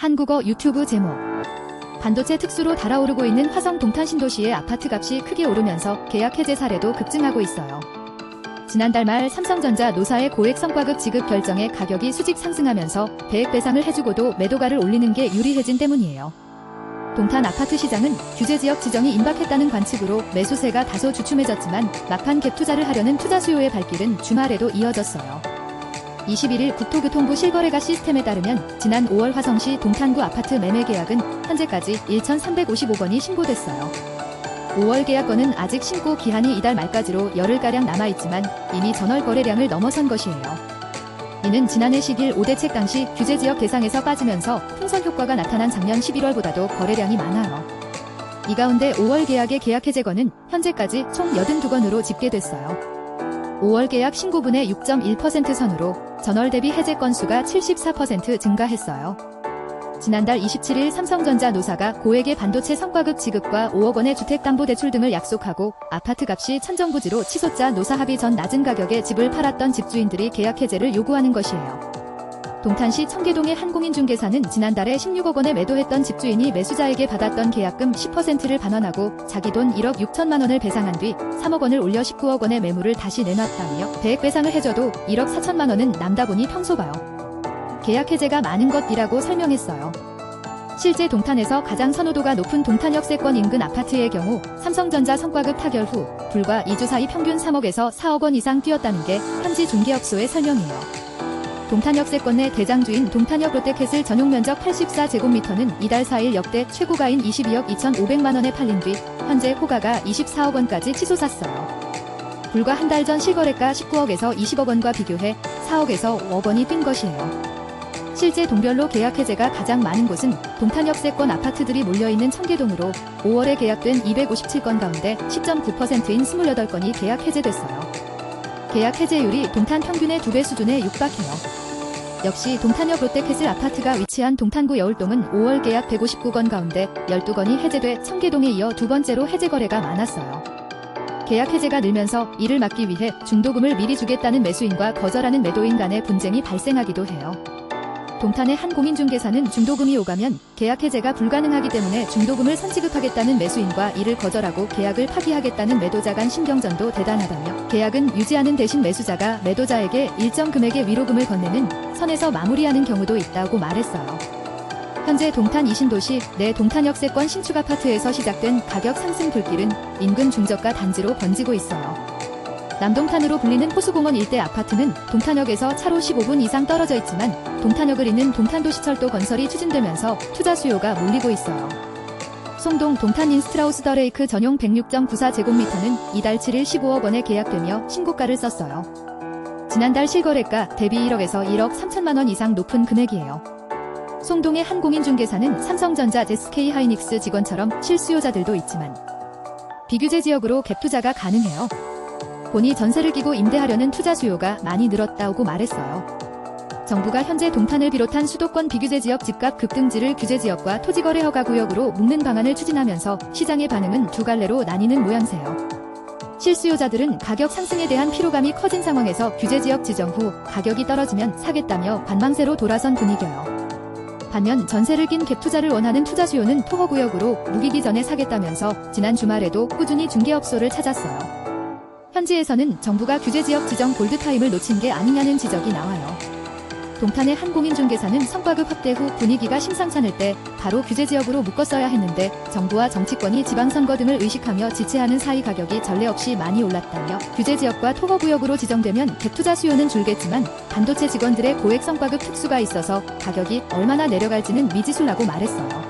한국어 유튜브 제목. 반도체 특수로 달아오르고 있는 화성 동탄 신도시의 아파트값이 크게 오르면서 계약 해제 사례도 급증하고 있어요. 지난달 말 삼성전자 노사의 고액 성과급 지급 결정에 가격이 수직 상승하면서 배액 배상을 해주고도 매도가를 올리는 게 유리해진 때문이에요. 동탄 아파트 시장은 규제지역 지정이 임박했다는 관측으로 매수세가 다소 주춤해졌지만 막판 갭 투자를 하려는 투자 수요의 발길은 주말에도 이어졌어요. 21일 국토교통부 실거래가 시스템에 따르면 지난 5월 화성시 동탄구 아파트 매매 계약은 현재까지 1,355건이 신고됐어요. 5월 계약건은 아직 신고 기한이 이달 말까지로 열흘가량 남아있지만 이미 전월 거래량을 넘어선 것이에요. 이는 지난해 10일 5대책 당시 규제지역 대상에서 빠지면서 풍선 효과가 나타난 작년 11월보다도 거래량이 많아요. 이 가운데 5월 계약의 계약 해제건은 현재까지 총 82건으로 집계됐어요. 5월 계약 신고분의 6.1% 선으로 전월 대비 해제 건수가 74% 증가했어요. 지난달 27일 삼성전자 노사가 고액의 반도체 성과급 지급과 5억 원의 주택담보대출 등을 약속하고 아파트값이 천정부지로 치솟자 노사 합의 전 낮은 가격에 집을 팔았던 집주인들이 계약 해제를 요구하는 것이에요. 동탄시 청계동의 한 공인중개사는 지난달에 16억 원에 매도했던 집주인이 매수자에게 받았던 계약금 10%를 반환하고 자기 돈 1억 6천만 원을 배상한 뒤 3억 원을 올려 19억 원의 매물을 다시 내놨다며 배액 배상을 해줘도 1억 4천만 원은 남다 보니 평소 봐요. 계약 해제가 많은 것이라고 설명했어요. 실제 동탄에서 가장 선호도가 높은 동탄역세권 인근 아파트의 경우 삼성전자 성과급 타결 후 불과 2주 사이 평균 3억에서 4억 원 이상 뛰었다는 게 현지 중개업소의 설명이에요. 동탄역세권 내 대장주인 동탄역 롯데캐슬 전용 면적 84제곱미터는 이달 4일 역대 최고가인 22억 2,500만 원에 팔린 뒤 현재 호가가 24억 원까지 치솟았어요. 불과 한 달 전 실거래가 19억에서 20억 원과 비교해 4억에서 5억 원이 뛴 것이에요. 실제 동별로 계약 해제가 가장 많은 곳은 동탄역세권 아파트들이 몰려있는 청계동으로 5월에 계약된 257건 가운데 10.9%인 28건이 계약 해제됐어요. 계약 해제율이 동탄 평균의 2배 수준에 육박해요. 역시 동탄역 롯데캐슬 아파트가 위치한 동탄구 여울동은 5월 계약 159건 가운데 12건이 해제돼 청계동에 이어 두 번째로 해제 거래가 많았어요. 계약 해제가 늘면서 이를 막기 위해 중도금을 미리 주겠다는 매수인과 거절하는 매도인 간의 분쟁이 발생하기도 해요. 동탄의 한 공인중개사는 중도금이 오가면 계약 해제가 불가능하기 때문에 중도금을 선지급하겠다는 매수인과 이를 거절하고 계약을 파기하겠다는 매도자 간 신경전도 대단하다며 계약은 유지하는 대신 매수자가 매도자에게 일정 금액의 위로금을 건네는 선에서 마무리하는 경우도 있다고 말했어요. 현재 동탄 이신도시 내 동탄역세권 신축 아파트에서 시작된 가격 상승 불길은 인근 중저가 단지로 번지고 있어요. 남동탄으로 불리는 호수공원 일대 아파트는 동탄역에서 차로 15분 이상 떨어져 있지만 동탄역을 잇는 동탄도시철도 건설이 추진되면서 투자 수요가 몰리고 있어요. 송동 동탄 인스트라우스 더 레이크 전용 106.94제곱미터는 이달 7일 15억 원에 계약되며 신고가를 썼어요. 지난달 실거래가 대비 1억에서 1억 3천만 원 이상 높은 금액이에요. 송동의 한 공인중개사는 삼성전자 SK 하이닉스 직원처럼 실수요자들도 있지만 비규제 지역으로 갭 투자가 가능해요. 본이 전세를 끼고 임대하려는 투자 수요가 많이 늘었다고 말했어요. 정부가 현재 동탄을 비롯한 수도권 비규제 지역 집값 급등지를 규제지역과 토지거래 허가구역으로 묶는 방안을 추진하면서 시장의 반응은 두 갈래로 나뉘는 모양새요. 실수요자들은 가격 상승에 대한 피로감이 커진 상황에서 규제지역 지정 후 가격이 떨어지면 사겠다며 관망세로 돌아선 분위기예요. 반면 전세를 낀 갭 투자를 원하는 투자 수요는 토허구역으로 무기기 전에 사겠다면서 지난 주말에도 꾸준히 중개업소를 찾았어요. 현지에서는 정부가 규제지역 지정 골드타임을 놓친 게 아니냐는 지적이 나와요. 동탄의 한 공인중개사는 성과급 확대 후 분위기가 심상찮을 때 바로 규제지역으로 묶었어야 했는데 정부와 정치권이 지방선거 등을 의식하며 지체하는 사이 가격이 전례 없이 많이 올랐다며 규제지역과 토거구역으로 지정되면 갭투자 수요는 줄겠지만 반도체 직원들의 고액 성과급 특수가 있어서 가격이 얼마나 내려갈지는 미지수라고 말했어요.